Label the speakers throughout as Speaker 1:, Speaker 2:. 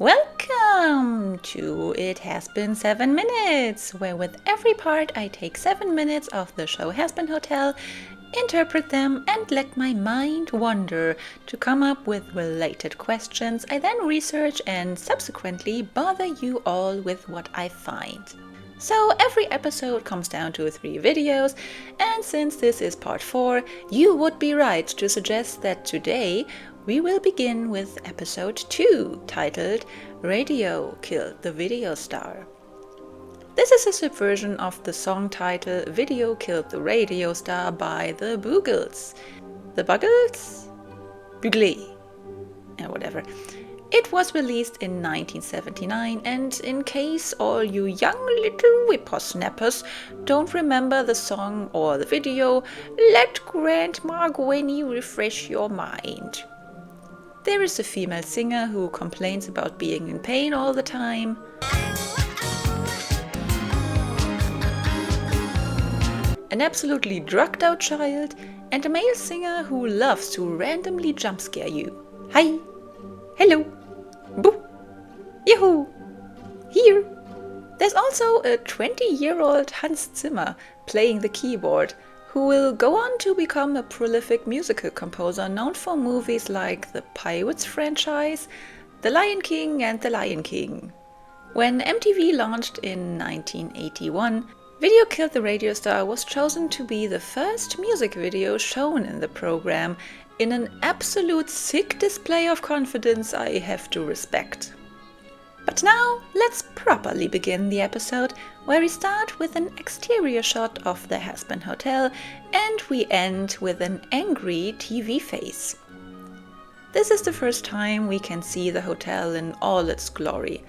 Speaker 1: Welcome to It Has Been 7 Minutes, where with every part I take 7 minutes of the show Hazbin Hotel, interpret them and let my mind wander to come up with related questions I then research and subsequently bother you all with what I find. So every episode comes down to 3 videos, and since this is part 4, you would be right to suggest that today we will begin with episode 2, titled Radio Killed the Video Star. This is a subversion of the song title Video Killed the Radio Star by the Boogles. The Buggles? Bugle. Whatever. It was released in 1979, and in case all you young little whippersnappers don't remember the song or the video, let Grandma Gwenny refresh your mind. There is a female singer who complains about being in pain all the time. An absolutely drugged out child, and a male singer who loves to randomly jump scare you. Hi! Hello! Boo! Yahoo! Here! There's also a 20-year-old Hans Zimmer playing the keyboard, who will go on to become a prolific musical composer known for movies like the Pirates franchise, The Lion King and The Lion King. When MTV launched in 1981, Video Killed the Radio Star was chosen to be the first music video shown in the program, in an absolute sick display of confidence I have to respect. But now, let's properly begin the episode, where we start with an exterior shot of the Hazbin Hotel, and we end with an angry TV face. This is the first time we can see the hotel in all its glory.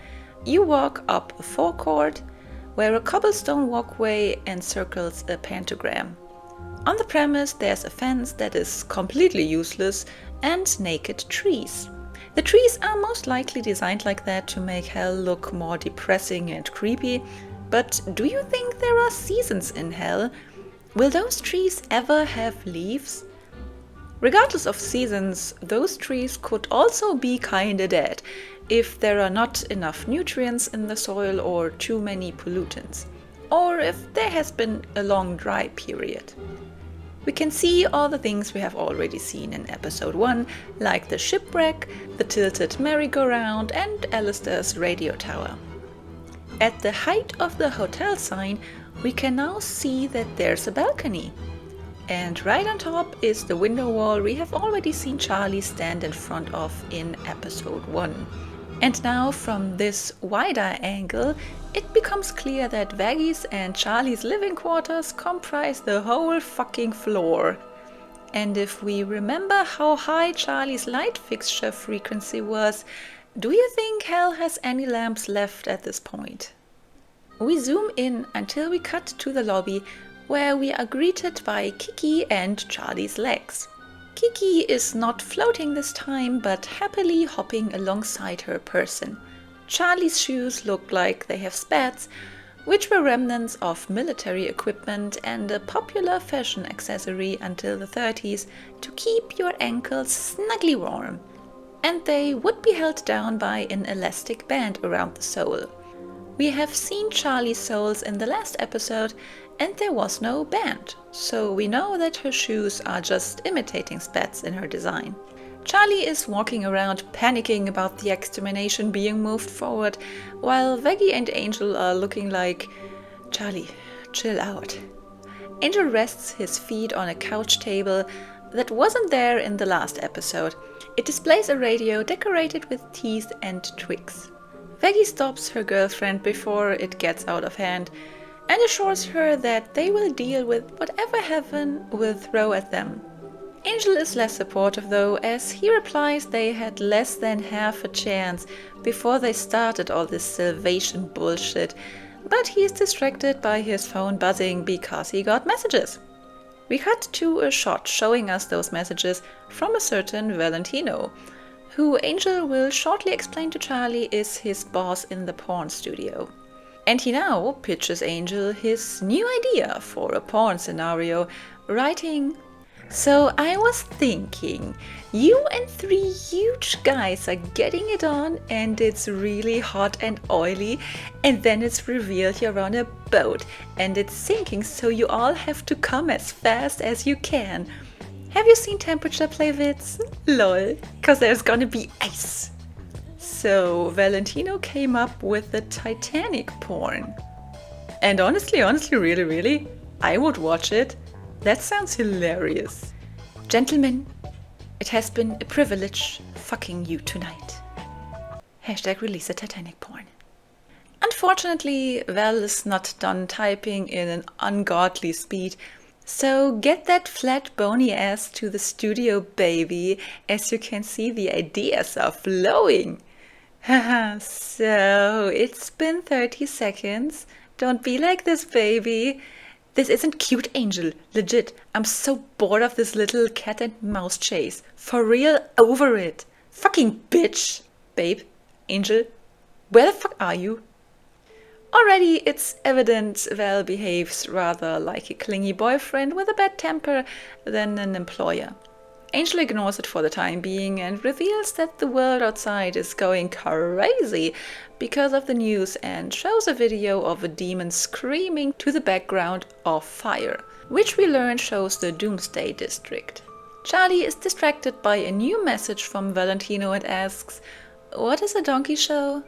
Speaker 1: You walk up a forecourt, where a cobblestone walkway encircles a pentagram. On the premise there's a fence that is completely useless and naked trees. The trees are most likely designed like that to make hell look more depressing and creepy, but do you think there are seasons in hell? Will those trees ever have leaves? Regardless of seasons, those trees could also be kinda dead if there are not enough nutrients in the soil or too many pollutants, or if there has been a long dry period. We can see all the things we have already seen in episode 1, like the shipwreck, the tilted merry-go-round, and Alistair's radio tower. At the height of the hotel sign, we can now see that there's a balcony. And right on top is the window wall we have already seen Charlie stand in front of in episode 1. And now, from this wider angle, it becomes clear that Vaggy's and Charlie's living quarters comprise the whole fucking floor. And if we remember how high Charlie's light fixture frequency was, do you think hell has any lamps left at this point? We zoom in until we cut to the lobby, where we are greeted by Kiki and Charlie's legs. Kiki is not floating this time, but happily hopping alongside her person. Charlie's shoes look like they have spats, which were remnants of military equipment and a popular fashion accessory until the 30s to keep your ankles snugly warm. And they would be held down by an elastic band around the sole. We have seen Charlie's soles in the last episode, and there was no band, so we know that her shoes are just imitating spats in her design. Charlie is walking around panicking about the extermination being moved forward, while Vaggy and Angel are looking like, "Charlie, chill out." Angel rests his feet on a couch table that wasn't there in the last episode. It displays a radio decorated with teeth and twigs. Vaggy stops her girlfriend before it gets out of hand, and assures her that they will deal with whatever heaven will throw at them. Angel is less supportive though, as he replies they had less than half a chance before they started all this salvation bullshit, but he is distracted by his phone buzzing because he got messages. We cut to a shot showing us those messages from a certain Valentino, who Angel will shortly explain to Charlie is his boss in the porn studio. And he now pitches Angel his new idea for a porn scenario, writing, So I was thinking, you and 3 huge guys are getting it on and it's really hot and oily, and then it's revealed you're on a boat and it's sinking, so you all have to come as fast as you can. Have you seen temperature play vids? Lol, cause there's gonna be ice. So Valentino came up with the Titanic porn. And honestly, really, I would watch it. That sounds hilarious. Gentlemen, it has been a privilege fucking you tonight. Hashtag release a Titanic porn. Unfortunately, Val is not done typing in an ungodly speed, so get that flat bony ass to the studio, baby. As you can see, the ideas are flowing. Haha, so it's been 30 seconds. Don't be like this, baby. This isn't cute, Angel. Legit, I'm so bored of this little cat and mouse chase. For real, over it. Fucking bitch. Babe, Angel, where the fuck are you? Already, it's evident Val behaves rather like a clingy boyfriend with a bad temper than an employer. Angel ignores it for the time being and reveals that the world outside is going crazy because of the news, and shows a video of a demon screaming to the background of fire, which we learn shows the Doomsday District. Charlie is distracted by a new message from Valentino and asks, "What is a donkey show?"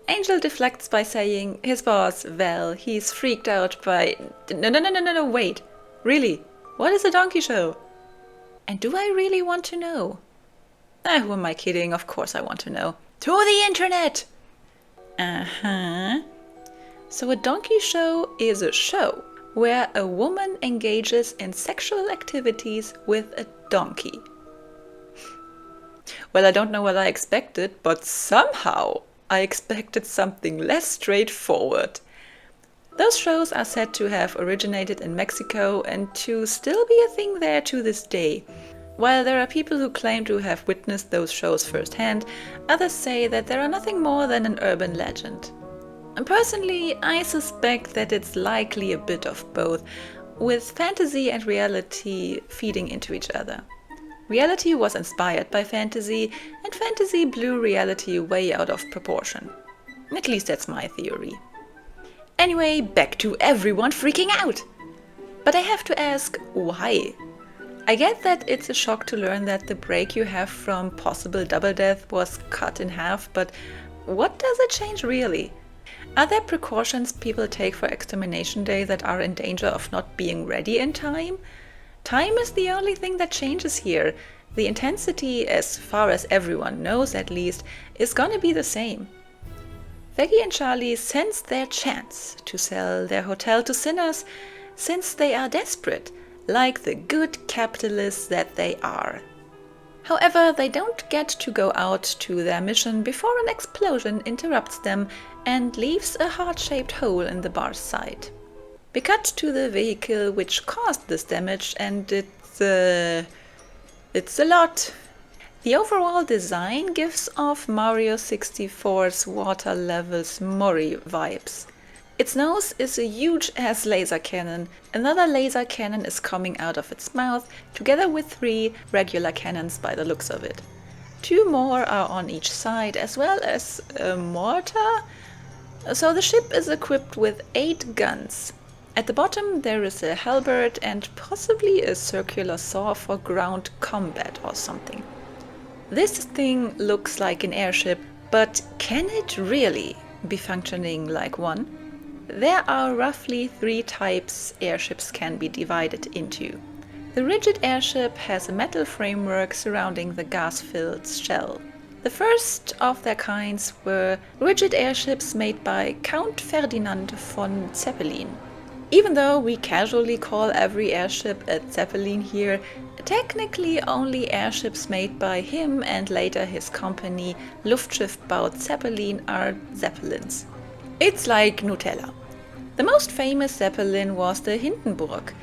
Speaker 1: Angel deflects by saying his boss, Val, he's freaked out by... No, wait. Really? What is a donkey show? And do I really want to know? Who am I kidding? Of course I want to know. To the internet! So a donkey show is a show where a woman engages in sexual activities with a donkey. Well, I don't know what I expected, but somehow I expected something less straightforward. Those shows are said to have originated in Mexico and to still be a thing there to this day. While there are people who claim to have witnessed those shows firsthand, others say that they are nothing more than an urban legend. And personally, I suspect that it's likely a bit of both, with fantasy and reality feeding into each other. Reality was inspired by fantasy, and fantasy blew reality way out of proportion. At least that's my theory. Anyway, back to everyone freaking out! But I have to ask, why? I get that it's a shock to learn that the break you have from possible double death was cut in half, but what does it change really? Are there precautions people take for Extermination Day that are in danger of not being ready in time? Time is the only thing that changes here. The intensity, as far as everyone knows at least, is gonna be the same. Veggie and Charlie sense their chance to sell their hotel to sinners, since they are desperate, like the good capitalists that they are. However, they don't get to go out to their mission before an explosion interrupts them and leaves a heart-shaped hole in the bar's side. We cut to the vehicle which caused this damage, and it's a lot. The overall design gives off Mario 64's Water Levels Mori vibes. Its nose is a huge-ass laser cannon. Another laser cannon is coming out of its mouth, together with 3 regular cannons by the looks of it. 2 more are on each side, as well as a mortar. So the ship is equipped with 8 guns. At the bottom there is a halberd and possibly a circular saw for ground combat or something. This thing looks like an airship, but can it really be functioning like one? There are roughly 3 types airships can be divided into. The rigid airship has a metal framework surrounding the gas-filled shell. The first of their kinds were rigid airships made by Count Ferdinand von Zeppelin. Even though we casually call every airship a Zeppelin here, technically only airships made by him and later his company Luftschiffbau Zeppelin are Zeppelins. It's like Nutella. The most famous Zeppelin was the Hindenburg,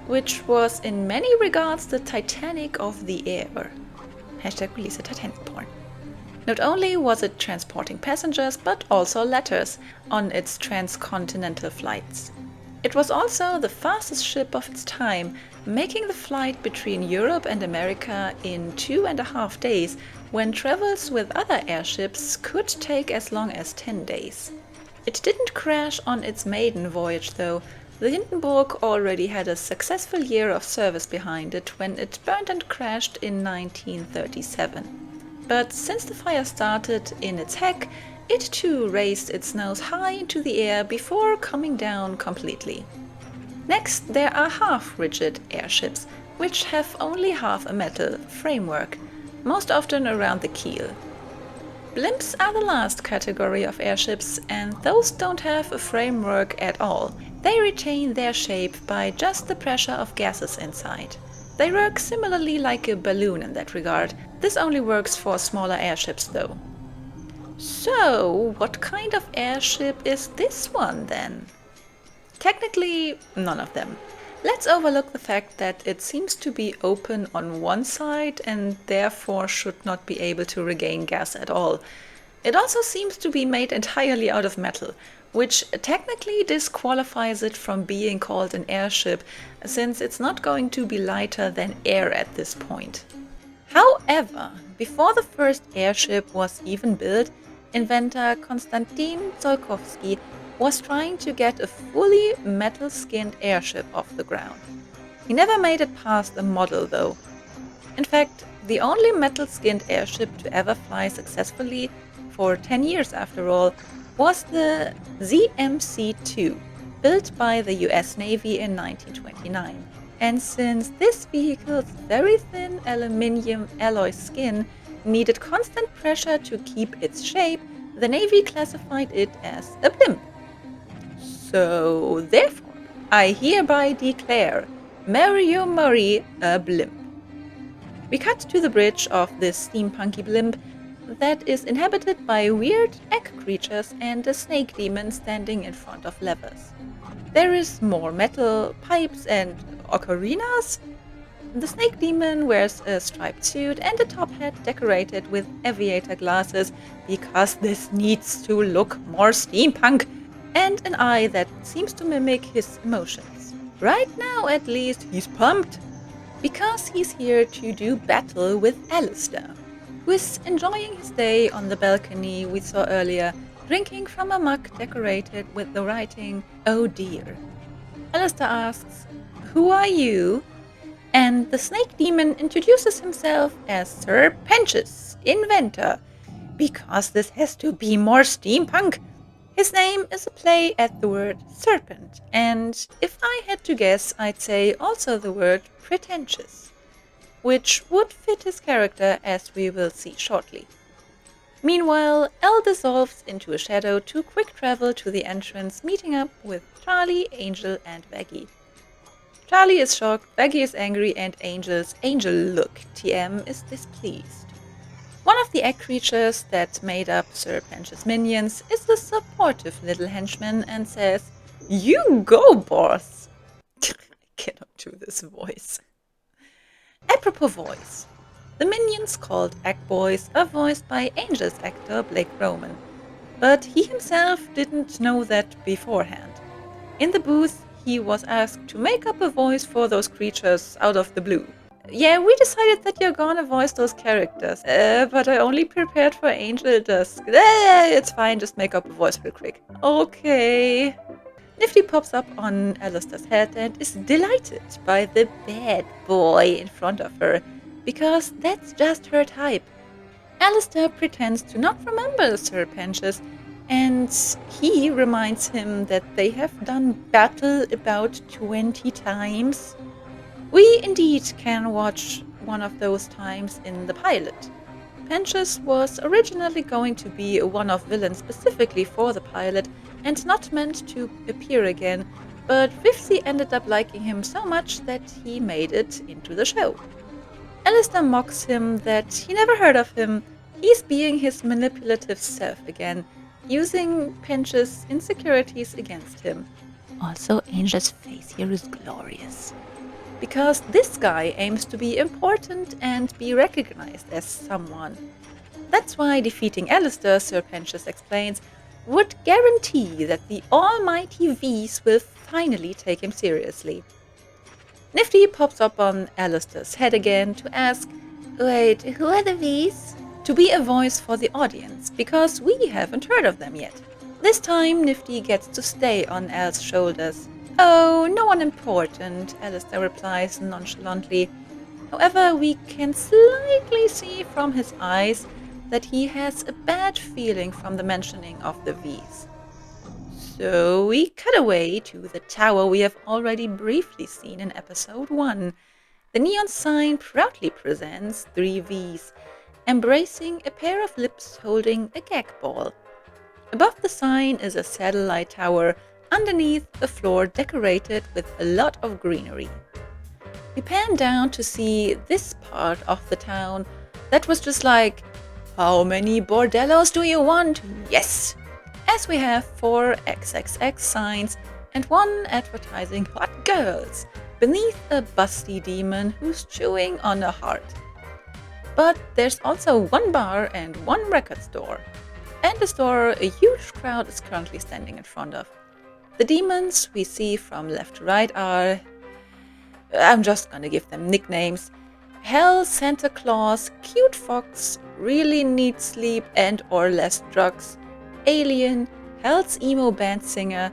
Speaker 1: which was in many regards the Titanic of the air. Hashtag release a Titanic porn. Not only was it transporting passengers, but also letters on its transcontinental flights. It was also the fastest ship of its time, making the flight between Europe and America in 2.5 days, when travels with other airships could take as long as 10 days. It didn't crash on its maiden voyage though. The Hindenburg already had a successful year of service behind it when it burned and crashed in 1937. But since the fire started in its heck, it too raised its nose high into the air before coming down completely. Next, there are half-rigid airships, which have only half a metal framework, most often around the keel. Blimps are the last category of airships, and those don't have a framework at all. They retain their shape by just the pressure of gases inside. They work similarly like a balloon in that regard. This only works for smaller airships though. So, what kind of airship is this one then? Technically, none of them. Let's overlook the fact that it seems to be open on one side and therefore should not be able to regain gas at all. It also seems to be made entirely out of metal, which technically disqualifies it from being called an airship, since it's not going to be lighter than air at this point. However, before the first airship was even built, inventor Konstantin Tsiolkovsky was trying to get a fully metal-skinned airship off the ground. He never made it past a model though. In fact, the only metal-skinned airship to ever fly successfully, for 10 years after all, was the ZMC-2, built by the US Navy in 1929. And since this vehicle's very thin aluminium alloy skin needed constant pressure to keep its shape, the Navy classified it as a blimp. So, therefore, I hereby declare Mario Murray a blimp. We cut to the bridge of this steampunky blimp that is inhabited by weird egg creatures and a snake demon standing in front of levers. There is more metal, pipes and ocarinas. The snake demon wears a striped suit and a top hat decorated with aviator glasses because this needs to look more steampunk, and an eye that seems to mimic his emotions. Right now, at least, he's pumped, because he's here to do battle with Alistair, who is enjoying his day on the balcony we saw earlier, drinking from a mug decorated with the writing, "Oh dear." Alistair asks, "Who are you?" And the snake demon introduces himself as Sir Pentious, inventor, because this has to be more steampunk. His name is a play at the word serpent, and if I had to guess, I'd say also the word pretentious, which would fit his character as we will see shortly. Meanwhile, Elle dissolves into a shadow to quick travel to the entrance, meeting up with Charlie, Angel and Vaggie. Charlie is shocked, Vaggie is angry, and Angel's Angel look TM is displeased. One of the egg creatures that made up Sir Pentious' minions is a supportive little henchman and says, "You go, boss!" I cannot do this voice. Apropos voice. The minions called Egg Boys are voiced by Angel's actor Blake Roman, but he himself didn't know that beforehand. In the booth, he was asked to make up a voice for those creatures out of the blue. "Yeah, we decided that you're gonna voice those characters, but I only prepared for Angel Dusk. It's fine, just make up a voice real quick." Okay. Nifty pops up on Alistair's head and is delighted by the bad boy in front of her, because that's just her type. Alistair pretends to not remember Sir Pentious, and he reminds him that they have done battle about 20 times. We indeed can watch one of those times in the pilot. Pentious was originally going to be a one-off villain specifically for the pilot and not meant to appear again, but Vivsy ended up liking him so much that he made it into the show. Alistair mocks him that he never heard of him. He's being his manipulative self again, using Pentious' insecurities against him. Also, Angel's face here is glorious, because this guy aims to be important and be recognized as someone. That's why defeating Alistair, Sir Pentious explains, would guarantee that the almighty V's will finally take him seriously. Nifty pops up on Alistair's head again to ask, "Wait, who are the V's?" To be a voice for the audience, because we haven't heard of them yet. This time Nifty gets to stay on Al's shoulders. "Oh, no one important," Alistair replies nonchalantly. However, we can slightly see from his eyes that he has a bad feeling from the mentioning of the V's. So we cut away to the tower we have already briefly seen in episode 1. The neon sign proudly presents 3 V's, embracing a pair of lips holding a gag ball. Above the sign is a satellite tower, underneath a floor decorated with a lot of greenery. We pan down to see this part of the town that was just like, "How many bordellos do you want? Yes!" As we have 4 XXX signs and 1 advertising hot girls beneath a busty demon who's chewing on a heart. But there's also 1 bar and 1 record store, and a store a huge crowd is currently standing in front of. The demons we see from left to right are, I'm just gonna give them nicknames: Hell, Santa Claus, Cute Fox, Really Need Sleep and or Less Drugs, Alien, Hell's Emo Band Singer,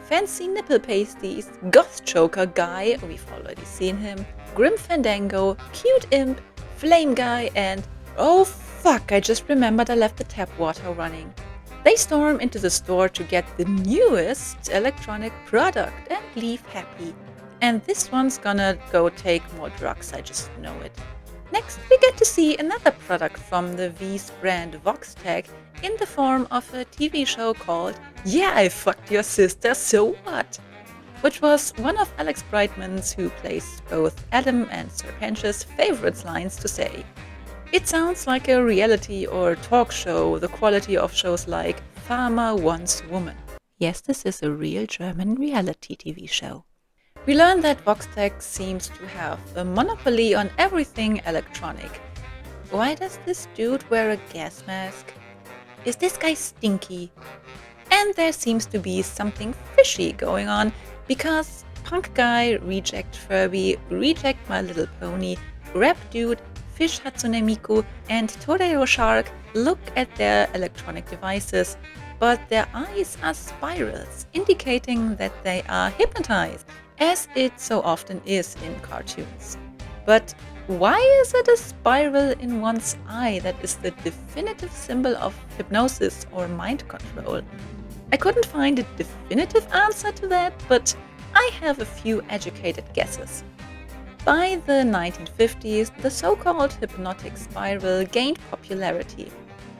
Speaker 1: Fancy Nipple Pasties, Goth Choker Guy, we've already seen him, Grim Fandango, Cute Imp, Flame Guy, and oh fuck, I just remembered I left the tap water running. They storm into the store to get the newest electronic product and leave happy. And this one's gonna go take more drugs, I just know it. Next, we get to see another product from the V's brand VoxTech in the form of a TV show called Yeah, I Fucked Your Sister, So What? Which was one of Alex Brightman's, who plays both Adam and Sir Hench's, favorite lines to say. It sounds like a reality or talk show, the quality of shows like Farmer Wants Woman. Yes, this is a real German reality TV show. We learn that VoxTech seems to have a monopoly on everything electronic. Why does this dude wear a gas mask? Is this guy stinky? And there seems to be something fishy going on, because Punk Guy, Reject Furby, Reject My Little Pony, Rap Dude, Fish Hatsune Miku and Torero Shark look at their electronic devices, but their eyes are spirals, indicating that they are hypnotized, as it so often is in cartoons. But why is it a spiral in one's eye that is the definitive symbol of hypnosis or mind control? I couldn't find a definitive answer to that, but I have a few educated guesses. By the 1950s, the so-called hypnotic spiral gained popularity.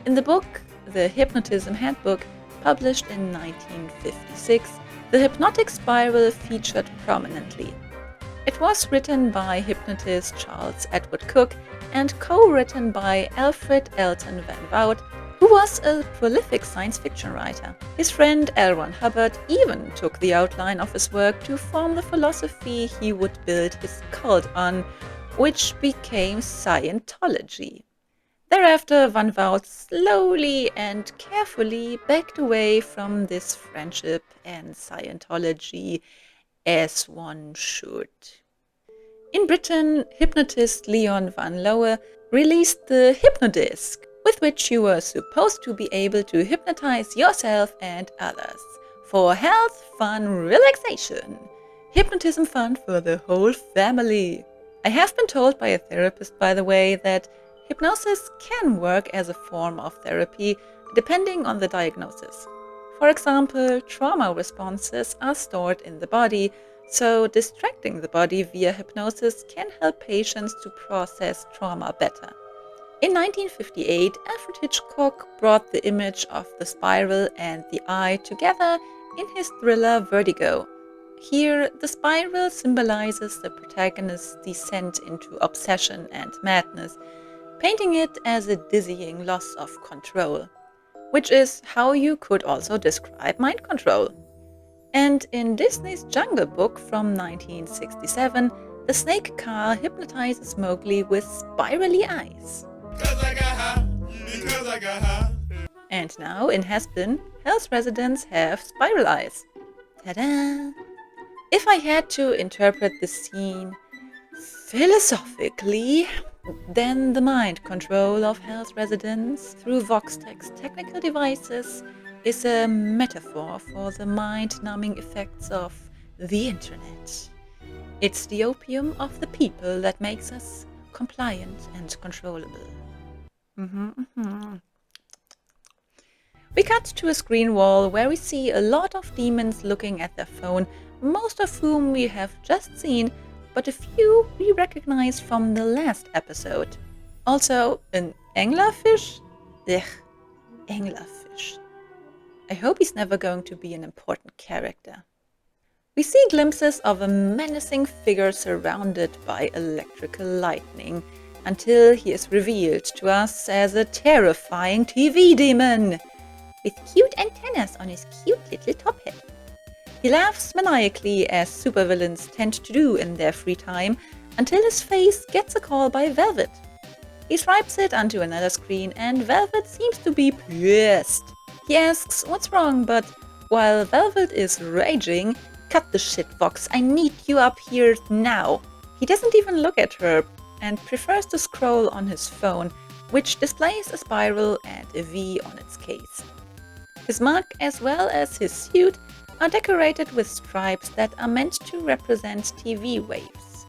Speaker 1: In the book, The Hypnotism Handbook, published in 1956, the hypnotic spiral featured prominently. It was written by hypnotist Charles Edward Cook and co-written by Alfred Elton Van Wout, who was a prolific science fiction writer. His friend L. Ron Hubbard even took the outline of his work to form the philosophy he would build his cult on, which became Scientology. Thereafter, Van Wout slowly and carefully backed away from this friendship and Scientology, as one should. In Britain, hypnotist Leon Van Lowe released the Hypnodisc, with which you were supposed to be able to hypnotize yourself and others for health, fun, relaxation. Hypnotism fun for the whole family. I have been told by a therapist, by the way, that hypnosis can work as a form of therapy depending on the diagnosis. For example, trauma responses are stored in the body, so distracting the body via hypnosis can help patients to process trauma better. In 1958, Alfred Hitchcock brought the image of the spiral and the eye together in his thriller Vertigo. Here, the spiral symbolizes the protagonist's descent into obsession and madness, painting it as a dizzying loss of control, which is how you could also describe mind control. And in Disney's Jungle Book from 1967, the snake car hypnotizes Mowgli with spirally eyes. And now in Hazbin, Hell's residents have spiral eyes. Ta-da! If I had to interpret the scene philosophically, then the mind control of health residents through Voxtech's technical devices is a metaphor for the mind-numbing effects of the internet. It's the opium of the people that makes us compliant and controllable. We cut to a screen wall where we see a lot of demons looking at their phone, most of whom we have just seen, but a few we recognized from the last episode. Also, an anglerfish? Ugh, anglerfish. I hope he's never going to be an important character. We see glimpses of a menacing figure surrounded by electrical lightning, until he is revealed to us as a terrifying TV demon with cute antennas on his cute little top hat. He laughs maniacally, as supervillains tend to do in their free time, until his face gets a call by Velvet. He swipes it onto another screen, and Velvet seems to be pissed. He asks what's wrong, but while Velvet is raging, "Cut the shit, Vox, I need you up here now." He doesn't even look at her and prefers to scroll on his phone, which displays a spiral and a V on its case. His mug, as well as his suit, are decorated with stripes that are meant to represent TV waves.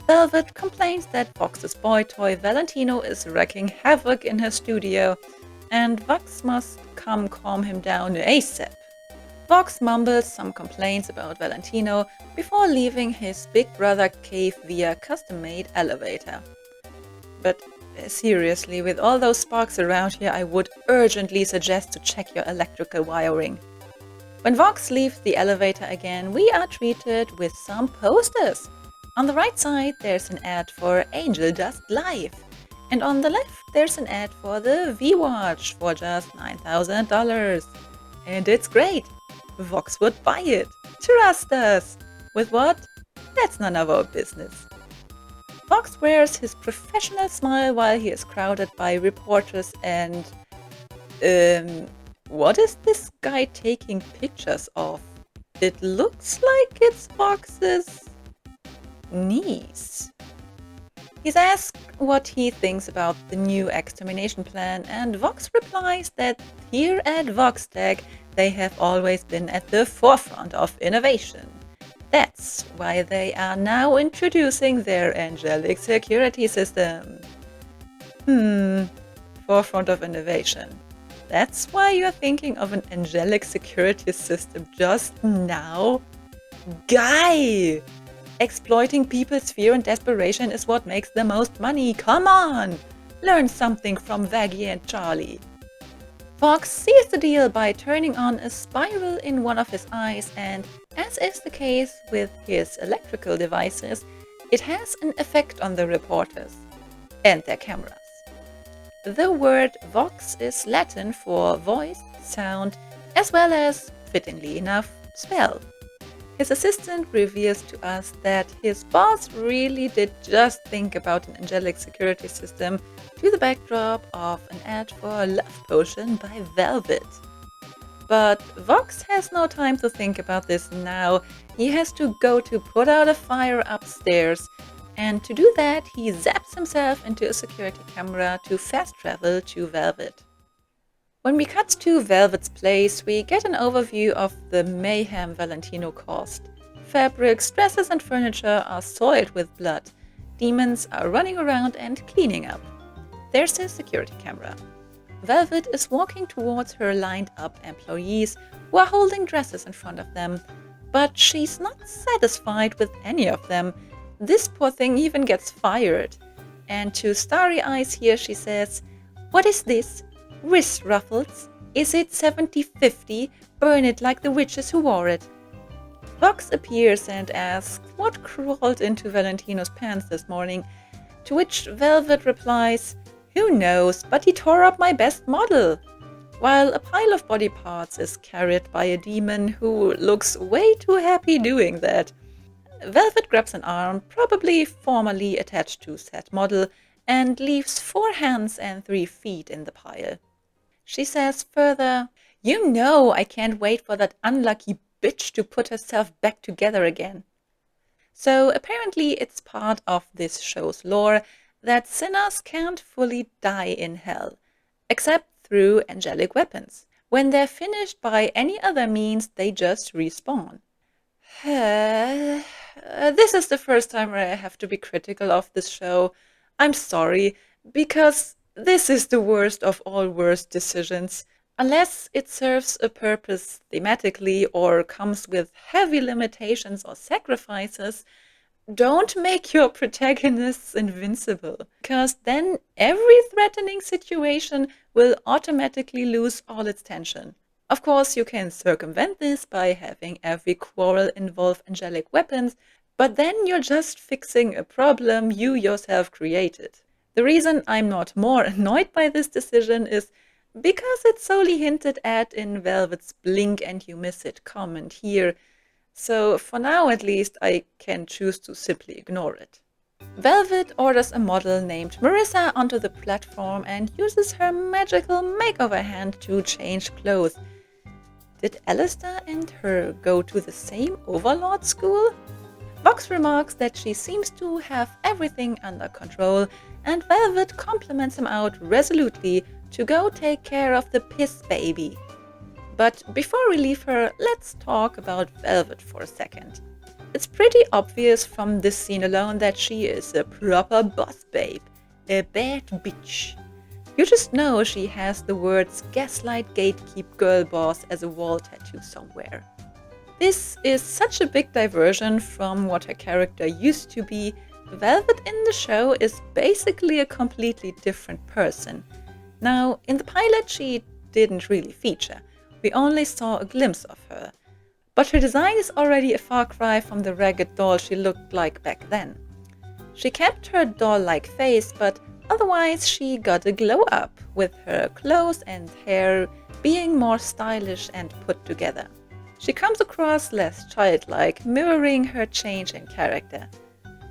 Speaker 1: Velvet complains that Vox's boy toy Valentino is wreaking havoc in her studio, and Vox must come calm him down ASAP. Vox mumbles some complaints about Valentino before leaving his big brother cave via custom-made elevator. But seriously, with all those sparks around here, I would urgently suggest to check your electrical wiring. When Vox leaves the elevator again, we are treated with some posters. On the right side, there's an ad for Angel Dust Live. And on the left, there's an ad for the V-Watch for just $9,000. And it's great. Vox would buy it. Trust us. With what? That's none of our business. Vox wears his professional smile while he is crowded by reporters and... what is this guy taking pictures of? It looks like it's Vox's niece. He's asked what he thinks about the new extermination plan, and Vox replies that here at Voxtech they have always been at the forefront of innovation. That's why they are now introducing their angelic security system. Forefront of innovation. That's why you're thinking of an angelic security system just now? Guy! Exploiting people's fear and desperation is what makes the most money. Come on! Learn something from Vaggie and Charlie. Vox seals the deal by turning on a spiral in one of his eyes, and as is the case with his electrical devices, it has an effect on the reporters and their cameras. The word Vox is Latin for voice, sound, as well as, fittingly enough, spell. His assistant reveals to us that his boss really did just think about an angelic security system to the backdrop of an ad for a love potion by Velvet. But Vox has no time to think about this now. He has to go to put out a fire upstairs, and to do that he zaps himself into a security camera to fast travel to Velvet. When we cut to Velvet's place, we get an overview of the mayhem Valentino caused. Fabrics, dresses and furniture are soiled with blood. Demons are running around and cleaning up. There's his security camera. Velvet is walking towards her lined-up employees who are holding dresses in front of them, but she's not satisfied with any of them. This poor thing even gets fired. And to Starry Eyes here she says, "What is this? Wrist ruffles? Is it 70-50? Burn it like the witches who wore it." Vox appears and asks what crawled into Valentino's pants this morning, to which Velvet replies, "Who knows, but he tore up my best model," while a pile of body parts is carried by a demon who looks way too happy doing that. Velvet grabs an arm, probably formerly attached to said model, and leaves 4 hands and 3 feet in the pile. She says further, "You know I can't wait for that unlucky bitch to put herself back together again. So apparently it's part of this show's lore that sinners can't fully die in hell, except through angelic weapons. When they're finished by any other means, they just respawn. This is the first time where I have to be critical of this show. I'm sorry, because this is the worst of all worst decisions. Unless it serves a purpose thematically or comes with heavy limitations or sacrifices, don't make your protagonists invincible, because then every threatening situation will automatically lose all its tension. Of course, you can circumvent this by having every quarrel involve angelic weapons, but then you're just fixing a problem you yourself created. The reason I'm not more annoyed by this decision is because it's solely hinted at in Velvet's blink and you miss it comment here, so for now at least I can choose to simply ignore it. Velvet orders a model named Marissa onto the platform and uses her magical makeover hand to change clothes. Did Alistair and her go to the same Overlord school? Vox remarks that she seems to have everything under control, and Velvet compliments him out resolutely to go take care of the piss baby. But before we leave her, let's talk about Velvet for a second. It's pretty obvious from this scene alone that she is a proper boss babe, a bad bitch. You just know she has the words gaslight gatekeep girl boss as a wall tattoo somewhere. This is such a big diversion from what her character used to be. Velvet in the show is basically a completely different person. Now, in the pilot she didn't really feature. We only saw a glimpse of her. But her design is already a far cry from the ragged doll she looked like back then. She kept her doll-like face, but otherwise she got a glow up, with her clothes and hair being more stylish and put together. She comes across less childlike, mirroring her change in character.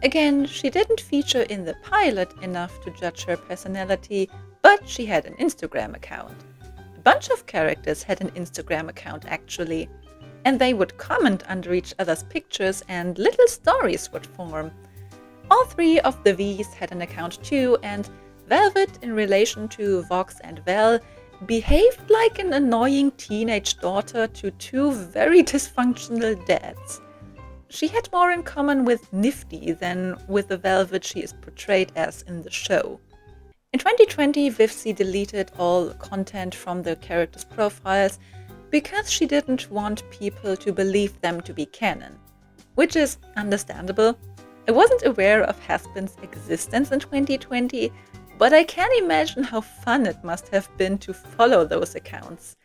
Speaker 1: Again, she didn't feature in the pilot enough to judge her personality, but she had an Instagram account. A bunch of characters had an Instagram account actually, and they would comment under each other's pictures and little stories would form. All three of the V's had an account too, and Velvet, in relation to Vox and Vel, behaved like an annoying teenage daughter to two very dysfunctional dads. She had more in common with Nifty than with the Velvet she is portrayed as in the show. In 2020, Vivcy deleted all content from the characters' profiles because she didn't want people to believe them to be canon, which is understandable. I wasn't aware of Hazbin's existence in 2020, but I can imagine how fun it must have been to follow those accounts.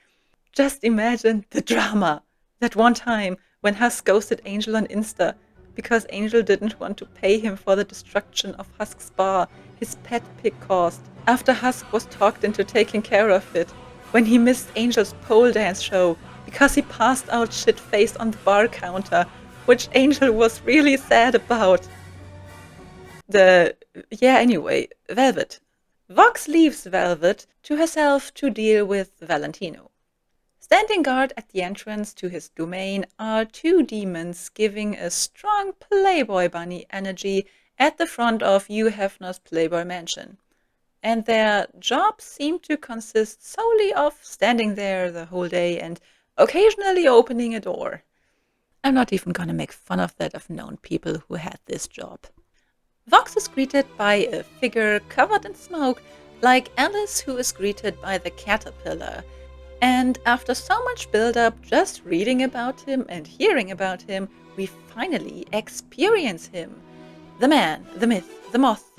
Speaker 1: Just imagine the drama! That one time when Husk ghosted Angel on Insta because Angel didn't want to pay him for the destruction of Husk's bar his pet pig caused, after Husk was talked into taking care of it, when he missed Angel's pole dance show because he passed out shit-faced on the bar counter, which Angel was really sad about. Anyway, Velvet. Vox leaves Velvet to herself to deal with Valentino. Standing guard at the entrance to his domain are two demons giving a strong Playboy Bunny energy at the front of Hugh Hefner's Playboy Mansion. And their jobs seem to consist solely of standing there the whole day and occasionally opening a door. I'm not even gonna make fun of that. I've known people who had this job. Vox is greeted by a figure covered in smoke, like Alice, who is greeted by the caterpillar. And after so much build-up, just reading about him and hearing about him, we finally experience him. The man, the myth, the moth,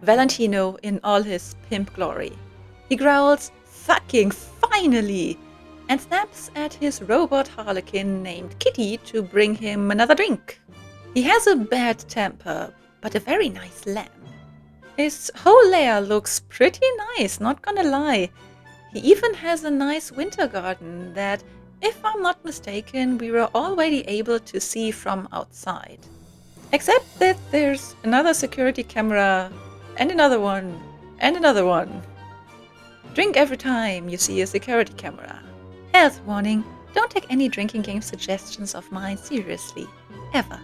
Speaker 1: Valentino in all his pimp glory. He growls, "Fucking finally!" and snaps at his robot harlequin named Kitty to bring him another drink. He has a bad temper, but a very nice lamp. His whole lair looks pretty nice, not gonna lie. He even has a nice winter garden that, if I'm not mistaken, we were already able to see from outside. Except that there's another security camera, and another one, and another one. Drink every time you see a security camera. Health warning, don't take any drinking game suggestions of mine seriously. Ever.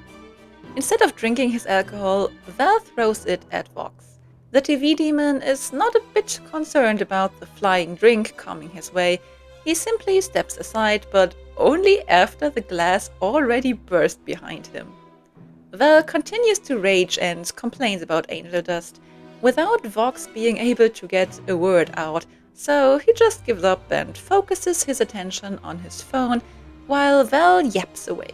Speaker 1: Instead of drinking his alcohol, Val throws it at Vox. The TV demon is not a bit concerned about the flying drink coming his way. He simply steps aside, but only after the glass already burst behind him. Val continues to rage and complains about angel dust, without Vox being able to get a word out, so he just gives up and focuses his attention on his phone while Val yaps away.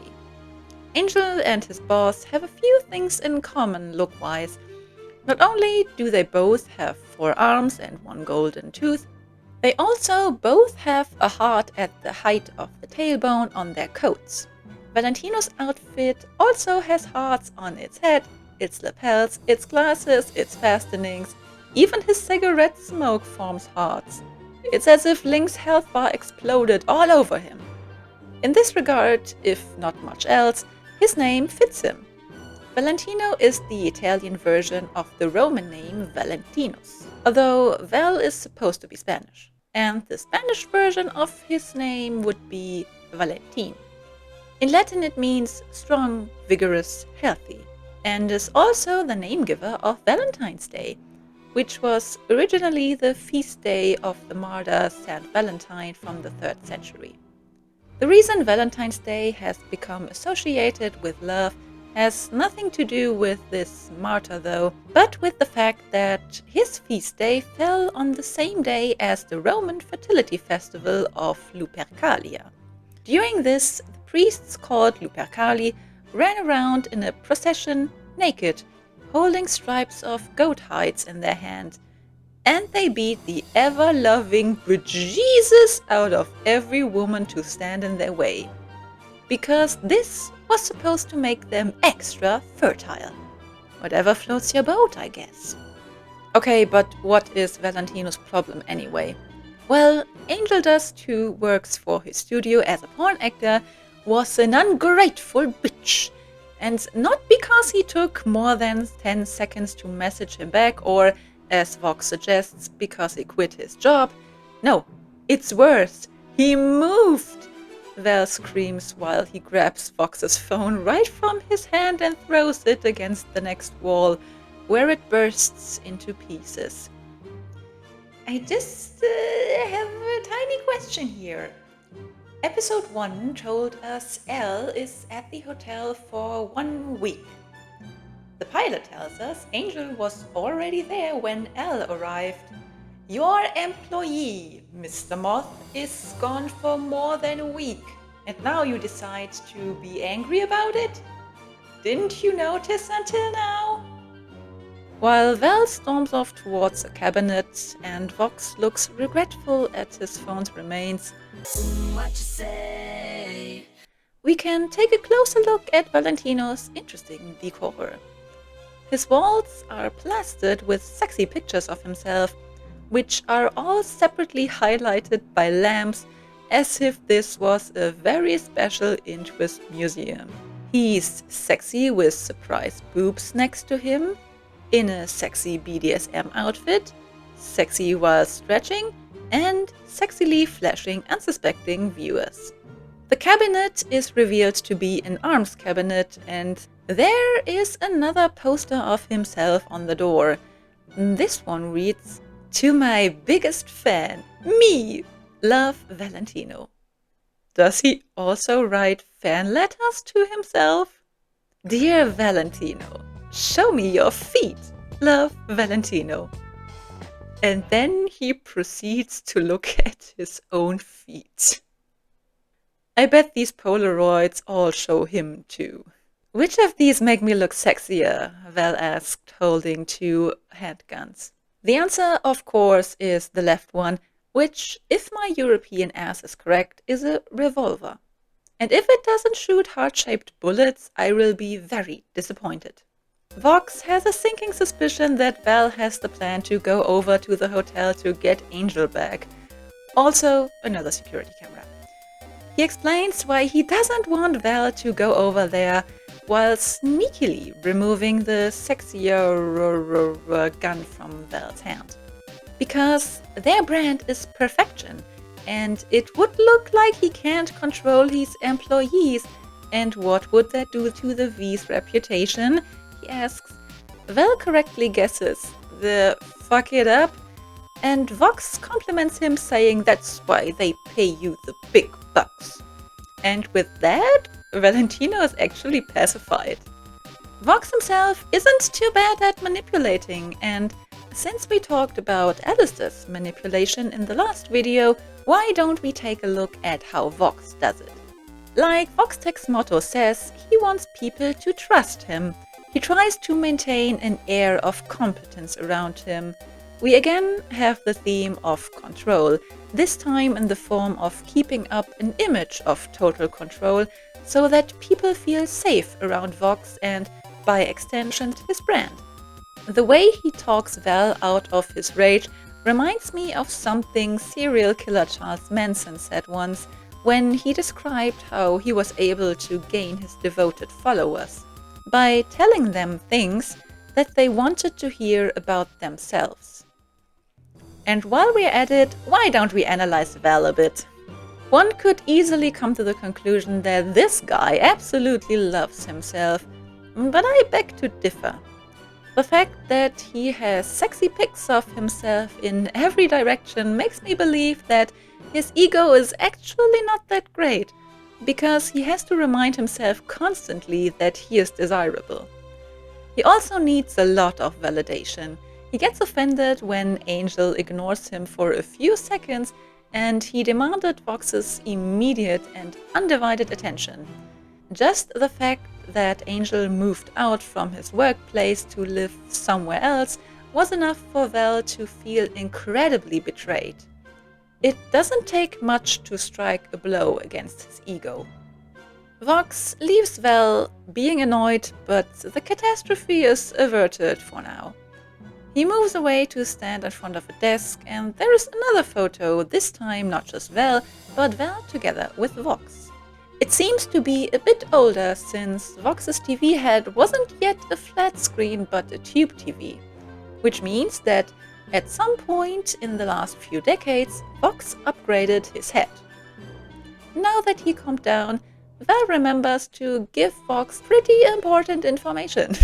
Speaker 1: Angel and his boss have a few things in common look-wise. Not only do they both have 4 arms and 1 golden tooth, they also both have a heart at the height of the tailbone on their coats. Valentino's outfit also has hearts on its head, its lapels, its glasses, its fastenings. Even his cigarette smoke forms hearts. It's as if Link's health bar exploded all over him. In this regard, if not much else, his name fits him. Valentino is the Italian version of the Roman name Valentinus, although Val is supposed to be Spanish. And the Spanish version of his name would be Valentin. In Latin it means strong, vigorous, healthy, and is also the name giver of Valentine's Day, which was originally the feast day of the martyr Saint Valentine from the 3rd century. The reason Valentine's Day has become associated with love has nothing to do with this martyr though, but with the fact that his feast day fell on the same day as the Roman fertility festival of Lupercalia. During this, the priests called Lupercali ran around in a procession naked, holding stripes of goat hides in their hand, and they beat the ever-loving bejesus out of every woman to stand in their way, because this was supposed to make them extra fertile. Whatever floats your boat, I guess. Okay, but what is Valentino's problem anyway? Well, Angel Dust, who works for his studio as a porn actor, was an ungrateful bitch. And not because he took more than 10 seconds to message him back, or, as Vox suggests, because he quit his job. No, it's worse. He moved! Val screams while he grabs Vox's phone right from his hand and throws it against the next wall, where it bursts into pieces. I just have a tiny question here. Episode 1 told us Elle is at the hotel for 1 week. The pilot tells us Angel was already there when Elle arrived. Your employee, Mr. Moth, is gone for more than a week, and now you decide to be angry about it? Didn't you notice until now? While Val storms off towards a cabinet and Vox looks regretful at his phone's remains, what you say? We can take a closer look at Valentino's interesting decor. His walls are plastered with sexy pictures of himself, which are all separately highlighted by lamps, as if this was a very special interest museum. He's sexy with surprise boobs next to him, in a sexy BDSM outfit, sexy while stretching, and sexily flashing unsuspecting viewers. The cabinet is revealed to be an arms cabinet, and there is another poster of himself on the door. This one reads, "To my biggest fan, me, love Valentino." Does he also write fan letters to himself? Dear Valentino, show me your feet, love Valentino. And then he proceeds to look at his own feet. I bet these Polaroids all show him too. Which of these make me look sexier? Val asked, holding 2 handguns. The answer, of course, is the left one, which, if my European ass is correct, is a revolver. And if it doesn't shoot heart-shaped bullets, I will be very disappointed. Vox has a sinking suspicion that Val has the plan to go over to the hotel to get Angel back. Also, another security camera. He explains why he doesn't want Val to go over there, while sneakily removing the sexier gun from Val's hand. Because their brand is perfection, and it would look like he can't control his employees. And what would that do to the V's reputation? He asks. Val correctly guesses the fuck it up, and Vox compliments him, saying that's why they pay you the big bucks. And with that, Valentino is actually pacified. Vox himself isn't too bad at manipulating, and since we talked about Alistair's manipulation in the last video, why don't we take a look at how Vox does it? Like VoxTech's motto says, he wants people to trust him. He tries to maintain an air of competence around him. We again have the theme of control, this time in the form of keeping up an image of total control so that people feel safe around Vox and, by extension, his brand. The way he talks Val out of his rage reminds me of something serial killer Charles Manson said once when he described how he was able to gain his devoted followers by telling them things that they wanted to hear about themselves. And while we're at it, why don't we analyze Val a bit? One could easily come to the conclusion that this guy absolutely loves himself, but I beg to differ. The fact that he has sexy pics of himself in every direction makes me believe that his ego is actually not that great, because he has to remind himself constantly that he is desirable. He also needs a lot of validation. He gets offended when Angel ignores him for a few seconds, and he demanded Vox's immediate and undivided attention. Just the fact that Angel moved out from his workplace to live somewhere else was enough for Val to feel incredibly betrayed. It doesn't take much to strike a blow against his ego. Vox leaves Val being annoyed, but the catastrophe is averted for now. He moves away to stand in front of a desk, and there is another photo, this time not just Val, but Val together with Vox. It seems to be a bit older, since Vox's TV head wasn't yet a flat screen but a tube TV, which means that at some point in the last few decades, Vox upgraded his head. Now that he calmed down, Val remembers to give Vox pretty important information.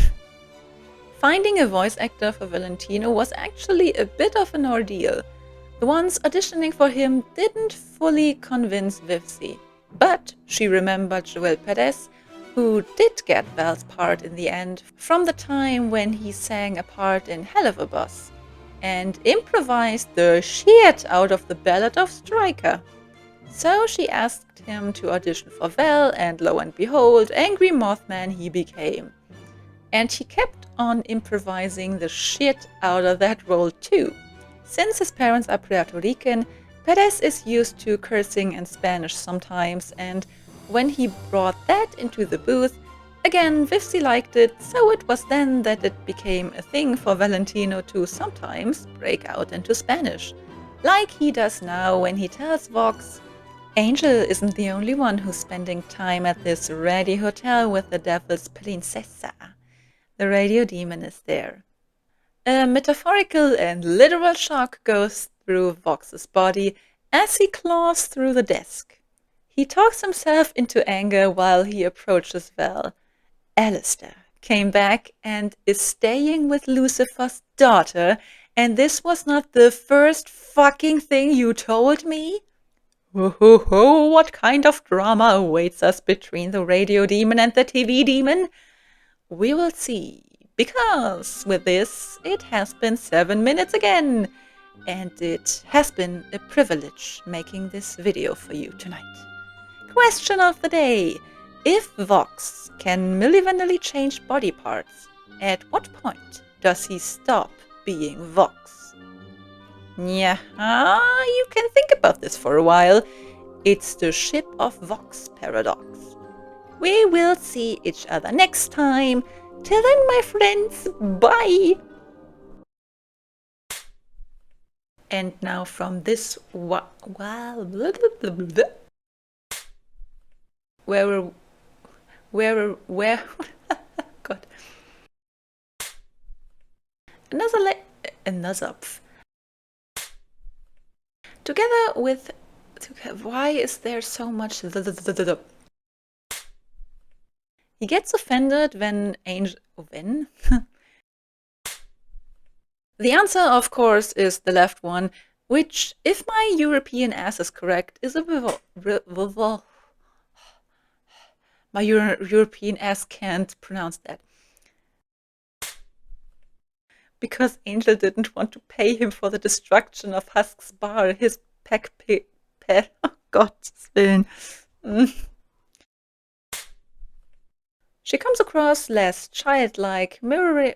Speaker 1: Finding a voice actor for Valentino was actually a bit of an ordeal. The ones auditioning for him didn't fully convince Vivsy, but she remembered Joel Perez, who did get Val's part in the end from the time when he sang a part in Hell of a Boss, and improvised the shit out of the Ballad of Stryker. So she asked him to audition for Val, and lo and behold, angry Mothman he became. And he kept on improvising the shit out of that role too. Since his parents are Puerto Rican, Perez is used to cursing in Spanish sometimes, and when he brought that into the booth, again Vivsy liked it, so it was then that it became a thing for Valentino to sometimes break out into Spanish, like he does now when he tells Vox, Angel isn't the only one who's spending time at this ratty hotel with the devil's princesa. The radio demon is there. A metaphorical and literal shock goes through Vox's body as he claws through the desk. He talks himself into anger while he approaches Val. Alistair came back and is staying with Lucifer's daughter, and this was not the first fucking thing you told me? Ho ho ho, what kind of drama awaits us between the radio demon and the TV demon? We will see, because with this, it has been 7 minutes again, and it has been a privilege making this video for you tonight. Question of the day. If Vox can milli-vanilli change body parts, at what point does he stop being Vox? Yeah, you can think about this for a while. It's the Ship of Vox paradox. We will see each other next time. Till then, my friends, bye! And now from this where God. Another together with Why is there so much? He gets offended when Angel. When? The answer, of course, is the left one, which, if my European ass is correct, is a my European ass can't pronounce that. Because Angel didn't want to pay him for the destruction of Husk's bar, his pet. Oh, Gottes Willen. She comes across less childlike, mirroring.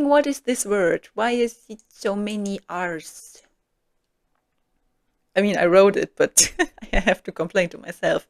Speaker 1: What is this word? Why is it so many R's? I mean, I wrote it, but I have to complain to myself.